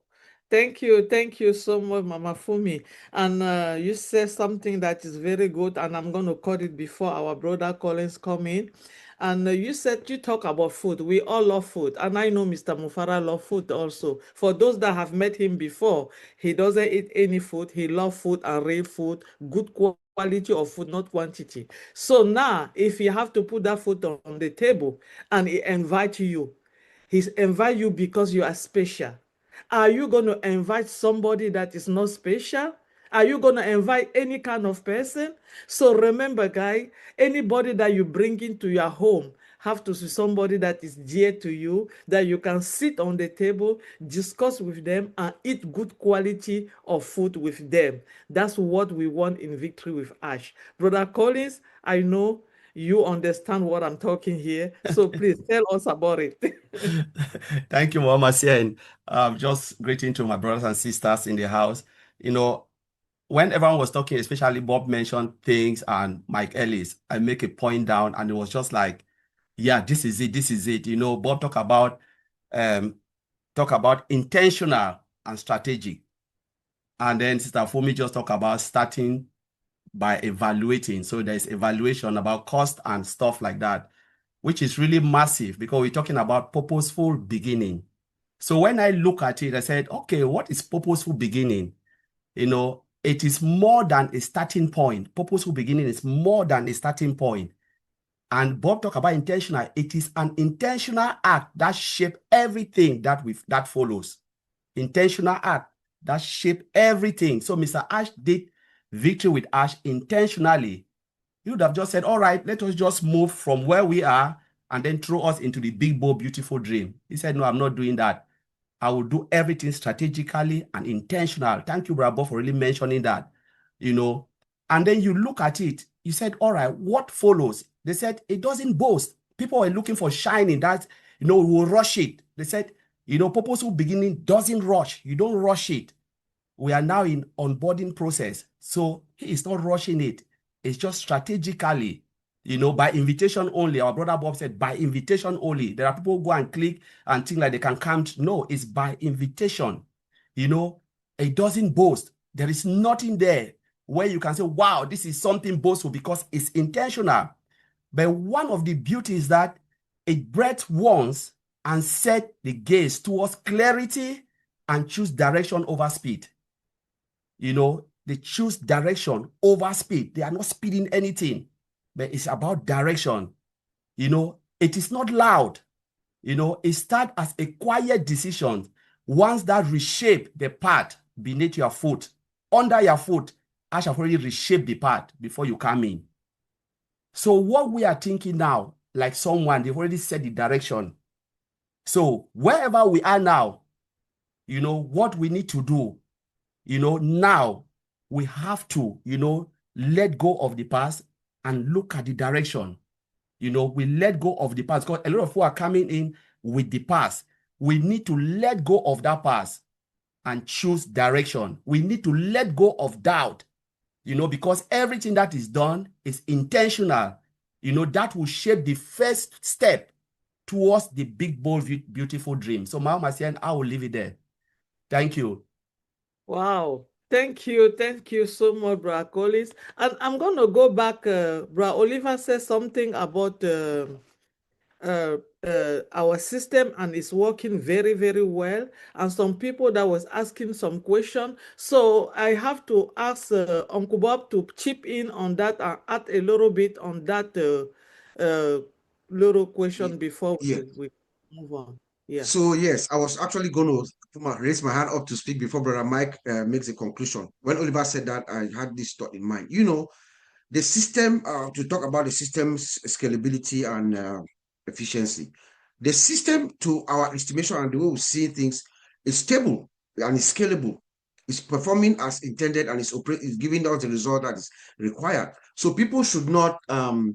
Thank you. Thank you so much, Mama Fumi. And you said something that is very good, and I'm going to cut it before our brother Collins come in. And you said you talk about food. We all love food. And I know Mr. Mufara love food also. For those that have met him before, he doesn't eat any food. He loves food and real food, good quality of food, not quantity. So now, if you have to put that food on the table and he invite you, he invite you because you are special. Are you going to invite somebody that is not special? Are you going to invite any kind of person? So remember, guy, anybody that you bring into your home have to see somebody that is dear to you, that you can sit on the table, discuss with them, and eat good quality of food with them. That's what we want in Victory with Ash. Brother Collins, I know you understand what I'm talking here, so please tell us about it. Thank you, Mama Sien. Just greeting to my brothers and sisters in the house. When everyone was talking, especially Bob mentioned things and Mike Ellis, I make a point down and it was just like, yeah, this is it, this is it. Bob talk about intentional and strategic. And then Sister Fumi just talk about starting by evaluating. So there's evaluation about cost and stuff like that, which is really massive because we're talking about purposeful beginning. So when I look at it, I said, okay, what is purposeful beginning? It is more than a starting point. Purposeful beginning is more than a starting point. And Bob talked about intentional. It is an intentional act that shapes everything that follows. Intentional act that shapes everything. So Mr. Ash did Victory with Ash intentionally. He would have just said, all right, let us just move from where we are and then throw us into the big, bold, beautiful dream. He said, no, I'm not doing that. I will do everything strategically and intentional. Thank you, Bravo, for really mentioning that, And then you look at it, you said, all right, what follows? They said, it doesn't boast. People are looking for shining. That, we will rush it. They said, purposeful beginning doesn't rush. You don't rush it. We are now in onboarding process. So he is not rushing it. It's just strategically, by invitation only. Our brother Bob said, by invitation only. There are people who go and click and think like they can come. No, it's by invitation. It doesn't boast. There is nothing there where you can say, wow, this is something boastful because it's intentional. But one of the beauties is that it breathes once and set the gaze towards clarity and choose direction over speed. They choose direction over speed. They are not speeding anything, but it's about direction. It is not loud. It starts as a quiet decision once that reshape the path beneath your foot, under your foot, I shall already reshape the path before you come in. So what we are thinking now, like someone, they've already set the direction. So wherever we are now, what we need to do, now we have to, let go of the past and look at the direction. We let go of the past because a lot of people are coming in with the past. We need to let go of that past and choose direction. We need to let go of doubt, because everything that is done is intentional. That will shape the first step towards the big, bold, beautiful dream. So, Mama Sian, I will leave it there. Thank you. Wow. Thank you. Thank you so much, Bra Collins. And I'm going to go back. Bra Oliver said something about our system, and it's working very, very well. And some people that was asking some question. So I have to ask Uncle Bob to chip in on that and add a little bit on that little question before Yeah. we move on. Yeah. So yes, I was actually going to raise my hand up to speak before Brother Mike makes a conclusion. When Oliver said that, I had this thought in mind. The system, to talk about the system's scalability and efficiency. The system, to our estimation and the way we see things, is stable and is scalable. It's performing as intended and is giving us the result that is required. So people should not, I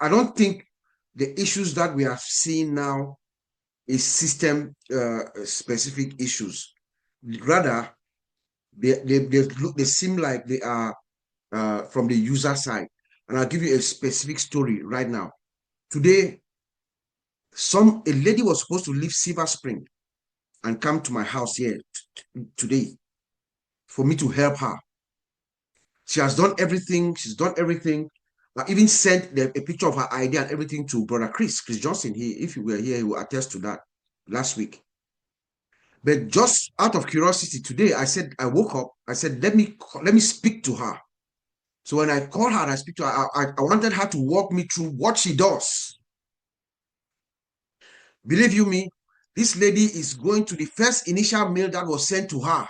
don't think the issues that we are seeing now is system specific issues. Rather, they seem like they are from the user side. And I'll give you a specific story right now. Today, a lady was supposed to leave Silver Spring and come to my house here today for me to help her. She has done everything. She's done everything. I even sent a picture of her ID and everything to Brother Chris Johnson. If he were here, he will attest to that last week. But just out of curiosity, today I woke up. I said, let me speak to her. So when I called her and I speak to her, I wanted her to walk me through what she does. Believe you me, this lady is going to the first initial mail that was sent to her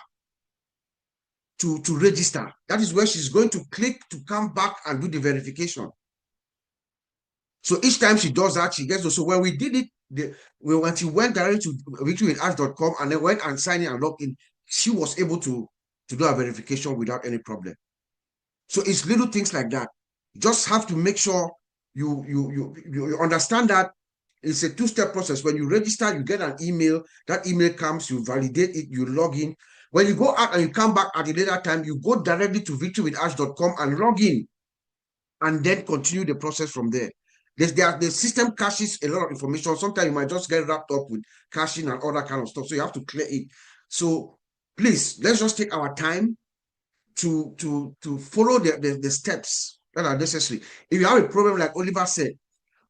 to register. That is where she's going to click to come back and do the verification. So each time she does that, she gets those. So when we did it, when she went directly to victorywithash.com and then went and signed in and logged in, she was able to do a verification without any problem. So it's little things like that. You just have to make sure you understand that it's a two-step process. When you register, you get an email. That email comes, you validate it, you log in. When you go out and you come back at a later time, you go directly to victorywithash.com and log in, and then continue the process from there. The system caches a lot of information. Sometimes you might just get wrapped up with caching and all that kind of stuff. So you have to clear it. So please, let's just take our time to follow the steps that are necessary. If you have a problem, like Oliver said,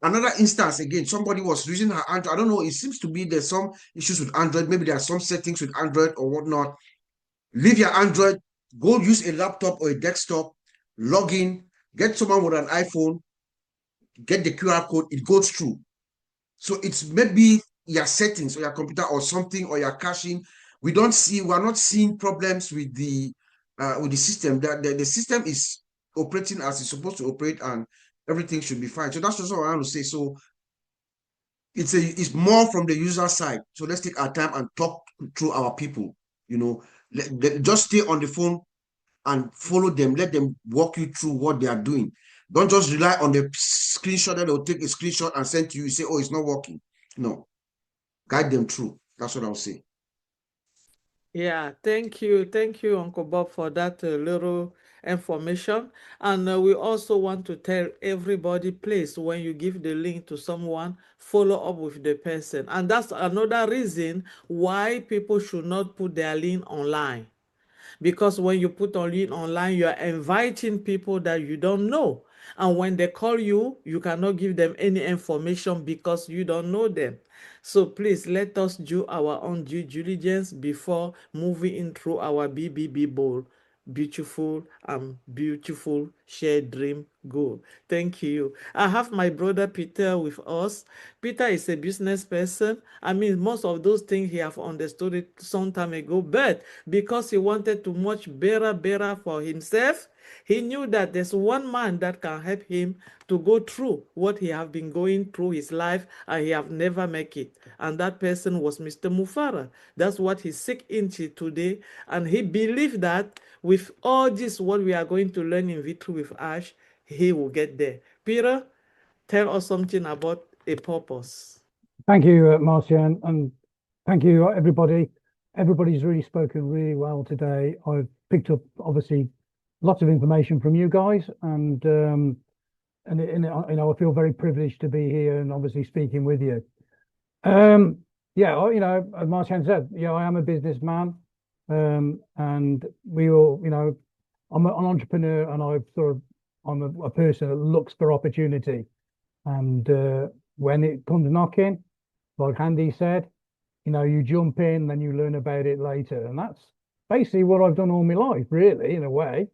another instance, again, somebody was using her Android. I don't know, it seems to be there's some issues with Android. Maybe there are some settings with Android or whatnot. Leave your Android, go use a laptop or a desktop, log in, get someone with an iPhone, get the QR code, it goes through. So it's maybe your settings or your computer or something, or your caching. We're not seeing problems with the system. The system is operating as it's supposed to operate, and everything should be fine. So that's just what I want to say. So it's more from the user side. So let's take our time and talk through our people. Just stay on the phone and follow them. Let them walk you through what they are doing. Don't just rely on the screenshot that they'll take a screenshot and send to you. You say, oh, it's not working. No. Guide them through. That's what I'll say. Yeah, thank you. Thank you, Uncle Bob, for that little information. And we also want to tell everybody, please, when you give the link to someone, follow up with the person. And that's another reason why people should not put their link online. Because when you put a link online, you are inviting people that you don't know. And when they call you, you cannot give them any information because you don't know them. So please let us do our own due diligence before moving in through our BBB bowl beautiful and beautiful shared dream goal. Thank you. I have my brother Peter with us. Peter is a business person. I mean, most of those things he have understood it some time ago, but because he wanted to much better for himself, he knew that there's one man that can help him to go through what he have been going through his life and he have never make it. And that person was Mr. Mufara. That's what he seek into today. And he believed that with all this, what we are going to learn in Victory with Ash, he will get there. Peter, tell us something about a purpose. Thank you, Marcia, and thank you, everybody. Everybody's really spoken really well today. I've picked up, obviously, lots of information from you guys, and you know, I feel very privileged to be here and obviously speaking with you. Yeah, you know, as Marcia said, you know, I am a businessman, and we all, you know, I'm an entrepreneur, and I'm a person that looks for opportunity, and when it comes knocking, like Andy said, you know, you jump in, then you learn about it later. And that's basically what I've done all my life, really, in a way.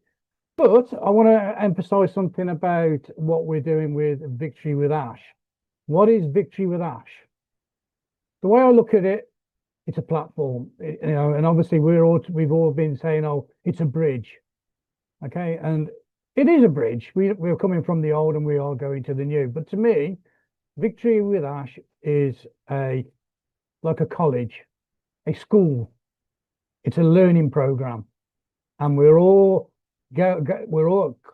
But I want to emphasize something about what we're doing with Victory with Ash. What is Victory with Ash? The way I look at it, it's a platform, you know, and obviously we've all been saying, oh, it's a bridge. Okay. And it is a bridge. We're coming from the old and we are going to the new. But to me, Victory with Ash is like a college, a school. It's a learning program, and we're all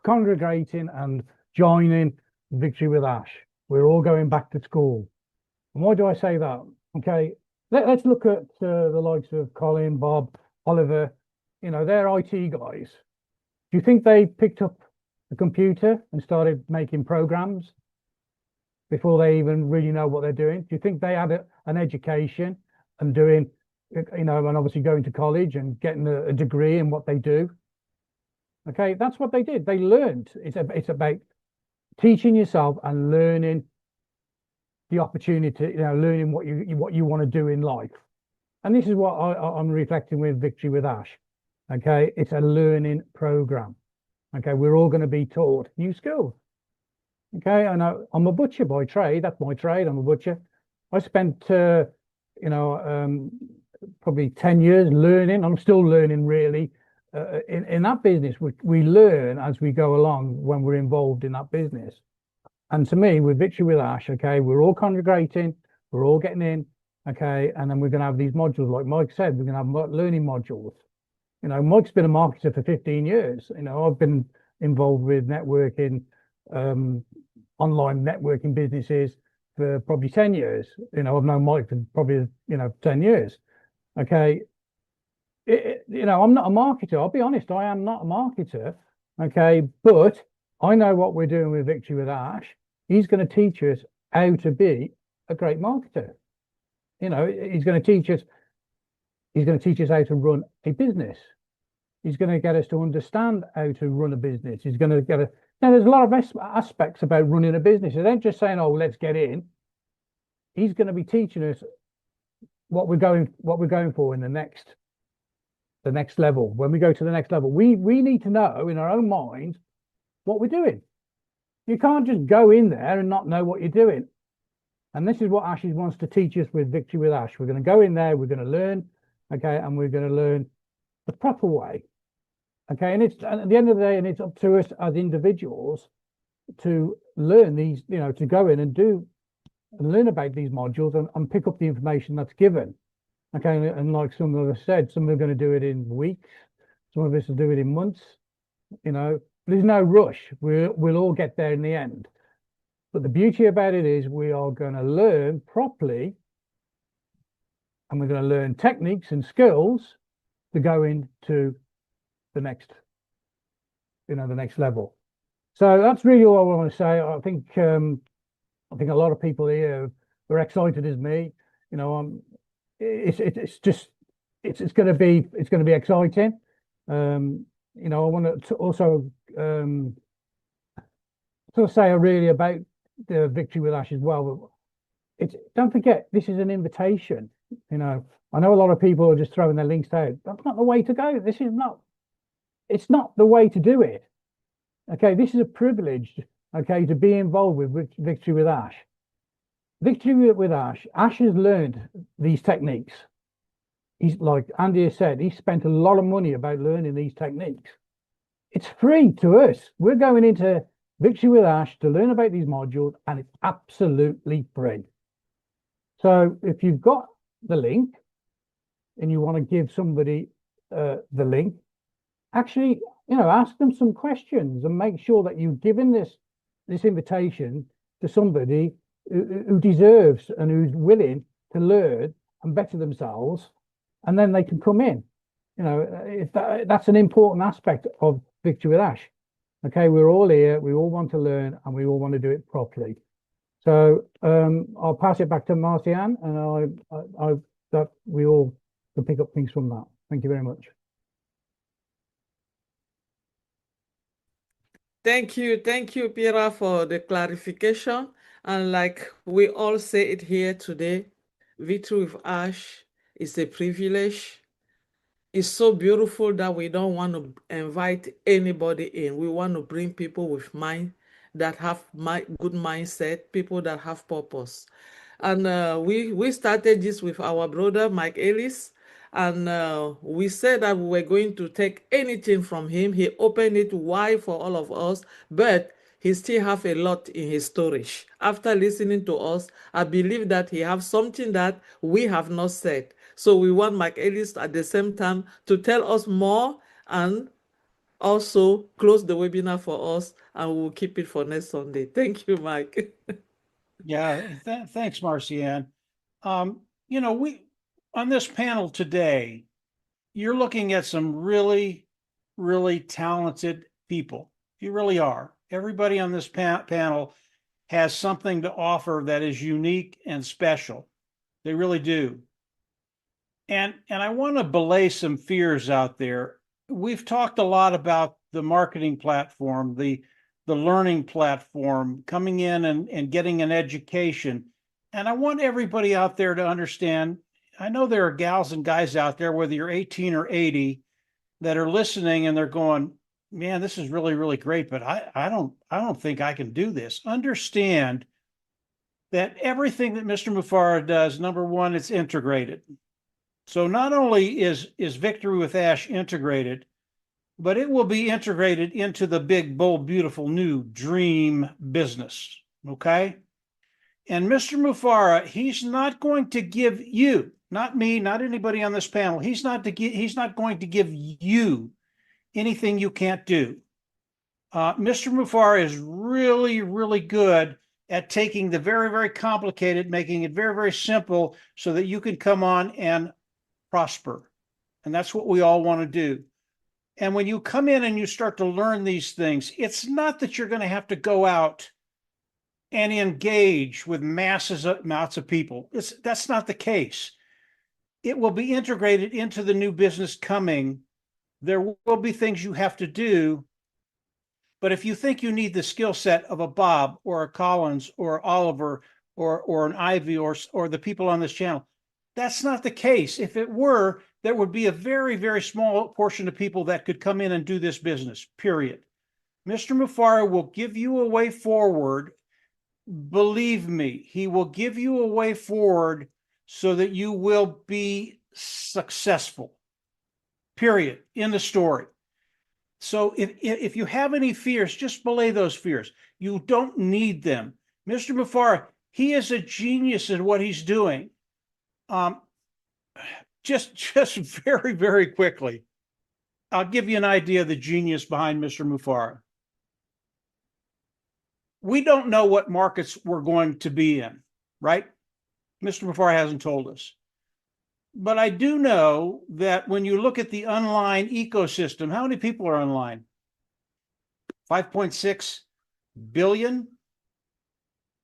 congregating and joining Victory with Ash. We're all going back to school. And why do I say that? Okay, let's look at the likes of Colin, Bob, Oliver. You know, they're IT guys. Do you think they picked up a computer and started making programs before they even really know what they're doing? Do you think they had an education and doing, you know, and obviously going to college and getting a degree in what they do? Okay, that's what they did. They learned. It's about teaching yourself and learning the opportunity, you know, learning what you want to do in life. And this is what I'm reflecting with Victory with Ash. Okay, it's a learning program. Okay, we're all going to be taught new skills. Okay, I know I'm a butcher by trade. That's my trade. I'm a butcher. I spent, you know, probably 10 years learning. I'm still learning, really, in that business. We learn as we go along when we're involved in that business. And to me, with Victory with Ash, okay, we're all congregating, we're all getting in, okay, and then we're going to have these modules, like Mike said, we're going to have learning modules. You know, Mike's been a marketer for 15 years. You know, I've been involved with networking, online networking businesses for probably 10 years. You know, I've known Mike for probably, you know, 10 years. Okay. You know, I'm not a marketer. I'll be honest, I am not a marketer. Okay. But I know what we're doing with Victory with Ash. He's going to teach us how to be a great marketer. You know, he's going to teach us how to run a business. He's going to get us to understand how to run a business. He's going to get us. Now, there's a lot of aspects about running a business. It ain't just saying, "Oh, let's get in." He's going to be teaching us what we're going for in the next level. When we go to the next level, we need to know in our own mind what we're doing. You can't just go in there and not know what you're doing. And this is what Ash wants to teach us with Victory with Ash. We're going to go in there, we're going to learn, okay, and we're going to learn the proper way. Okay, and it's at the end of the day, and it's up to us as individuals to learn these, you know, to go in and learn about these modules and pick up the information that's given. Okay, and like some of us said, some are going to do it in weeks, some of us will do it in months. You know, there's no rush. We'll all get there in the end. But the beauty about it is we are going to learn properly, and we're going to learn techniques and skills to go into the next, you know, the next level. So that's really all I want to say. I think a lot of people here are excited as me. You know, it's going to be exciting. You know, I want to also sort of say really about the Victory with Ash as well. Don't forget, this is an invitation. You know, I know a lot of people are just throwing their links out. That's not the way to go. This is not. it's not the way to do it. Okay, this is a privilege, okay, to be involved with Victory with Ash. Victory with Ash. Ash has learned these techniques. He's, like Andy has said, he spent a lot of money about learning these techniques. It's free to us. We're going into Victory with Ash to learn about these modules, and it's absolutely free. So if you've got the link and you want to give somebody the link, actually, ask them some questions and make sure that you've given this invitation to somebody who deserves and who's willing to learn and better themselves, and then they can come in. That's an important aspect of Victory with Ash. Okay, we're all here, we all want to learn, and we all want to do it properly. So I'll pass it back to Marcianne, and I that we all can pick up things from that. Thank you very much. Thank you, Pira, for the clarification. And like we all say it here today, Victory with Ash is a privilege. It's so beautiful that we don't want to invite anybody in. We want to bring people with mind that have good mindset, people that have purpose. And we started this with our brother Mike Ellis, and we said that we were going to take anything from him. He opened it wide for all of us, but he still have a lot in his storage. After listening to us, I believe that he have something that we have not said. So we want Mike Ellis at the same time to tell us more and also close the webinar for us, and we'll keep it for next Sunday. Thank you, Mike. Yeah, thanks, Marcianne. We on this panel today, you're looking at some really, really talented people. You really are. Everybody on this panel has something to offer that is unique and special. They really do. And I want to belay some fears out there. We've talked a lot about the marketing platform, the learning platform, coming in and getting an education. And I want everybody out there to understand, I know there are gals and guys out there, whether you're 18 or 80, that are listening and they're going, man, this is really, really great, but I don't think I can do this. Understand that everything that Mr. Mufara does, number one, it's integrated. So not only is Victory with Ash integrated, but it will be integrated into the big, bold, beautiful new dream business. Okay. And Mr. Mufara, he's not going to give you, not me, not anybody on this panel, he's not going to give you anything you can't do. Mr. Mufara is really, really good at taking the very, very complicated, making it very, very simple so that you can come on and prosper. And that's what we all want to do. And when you come in and you start to learn these things, it's not that you're going to have to go out and engage with amounts of people. That's not the case. It will be integrated into the new business coming. There will be things you have to do. But if you think you need the skill set of a Bob or a Collins or Oliver or an Ivy or the people on this channel, that's not the case. If it were, there would be a very, very small portion of people that could come in and do this business, period. Mr. Mufara will give you a way forward. Believe me, he will give you a way forward so that you will be successful, period, in the story. So if you have any fears, just belay those fears. You don't need them. Mr. Mufara, he is a genius in what he's doing. Just very, very quickly, I'll give you an idea of the genius behind Mr. Mufara. We don't know what markets we're going to be in, right? Mr. Mufara hasn't told us. But I do know that when you look at the online ecosystem, how many people are online? 5.6 billion?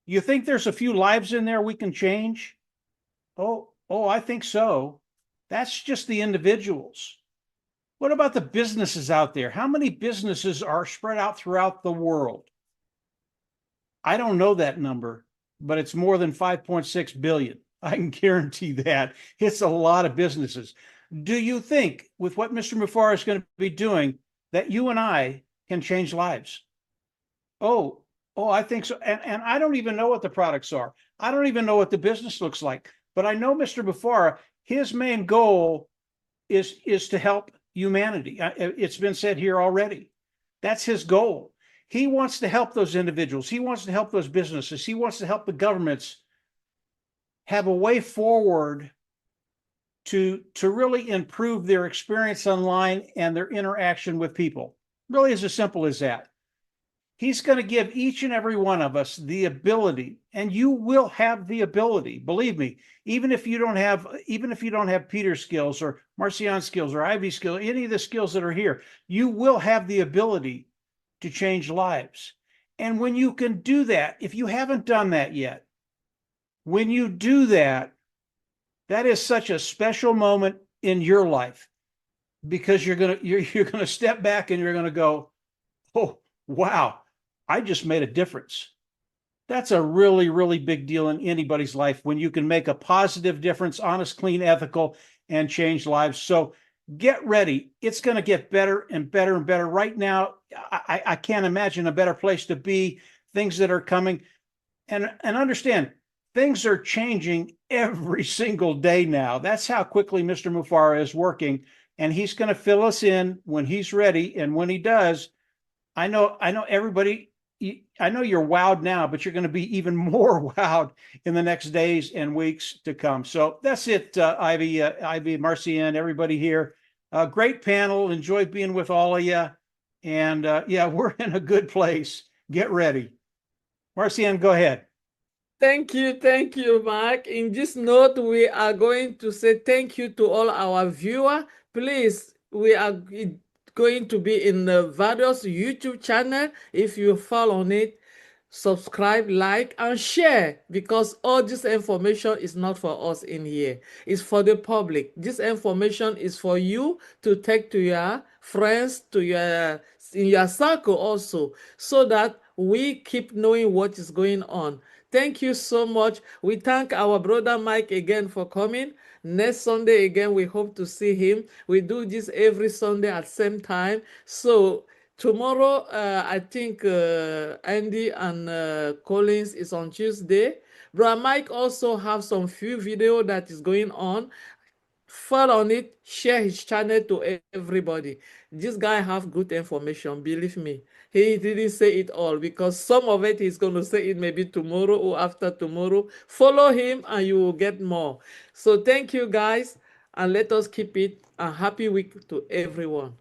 You think there's a few lives in there we can change? Oh, I think so. That's just the individuals. What about the businesses out there? How many businesses are spread out throughout the world? I don't know that number, but it's more than 5.6 billion. I can guarantee that. It's a lot of businesses. Do you think with what Mr. Mufara is going to be doing that you and I can change lives. Oh, I think so. And I don't even know what the products are. I don't even know what the business looks like. But I know Mr. Bufara, his main goal is to help humanity. It's been said here already. That's his goal. He wants to help those individuals. He wants to help those businesses. He wants to help the governments have a way forward to really improve their experience online and their interaction with people. Really is as simple as that. He's going to give each and every one of us the ability, and you will have the ability, believe me, even if you don't have Peter's skills or Marcian's skills or Ivy's skills, any of the skills that are here, you will have the ability to change lives. And when you can do that, if you haven't done that yet, when you do that, that is such a special moment in your life, because you're gonna step back and you're gonna go, oh, wow, I just made a difference. That's a really, really big deal in anybody's life when you can make a positive difference, honest, clean, ethical, and change lives. So get ready. It's going to get better and better and better. Right now, I can't imagine a better place to be, things that are coming. And understand, things are changing every single day now. That's how quickly Mr. Mufara is working. And he's going to fill us in when he's ready. And when he does, I know everybody, I know you're wowed now, but you're going to be even more wowed in the next days and weeks to come. So that's it, Ivy, Marcian, everybody here. Great panel. Enjoyed being with all of you. And yeah, we're in a good place. Get ready. Marcian, go ahead. Thank you, Mark. In this note, we are going to say thank you to all our viewers. Please, we are going to be in the various YouTube channel. If you follow on it, subscribe, like, and share, because all this information is not for us in here. It's for the public. This information is for you to take to your friends, to in your circle also, so that we keep knowing what is going on. Thank you so much. We thank our brother Mike again for coming. Next Sunday again, we hope to see him. We do this every Sunday at same time. So tomorrow, I think Andy and Collins is on Tuesday. Brother Mike also have some few video that is going on. Follow on it, share his channel to everybody. This guy have good information, believe me. He didn't say it all, because some of it he's going to say it maybe tomorrow or after tomorrow. Follow him and you will get more. So thank you guys, and let us keep it a happy week to everyone.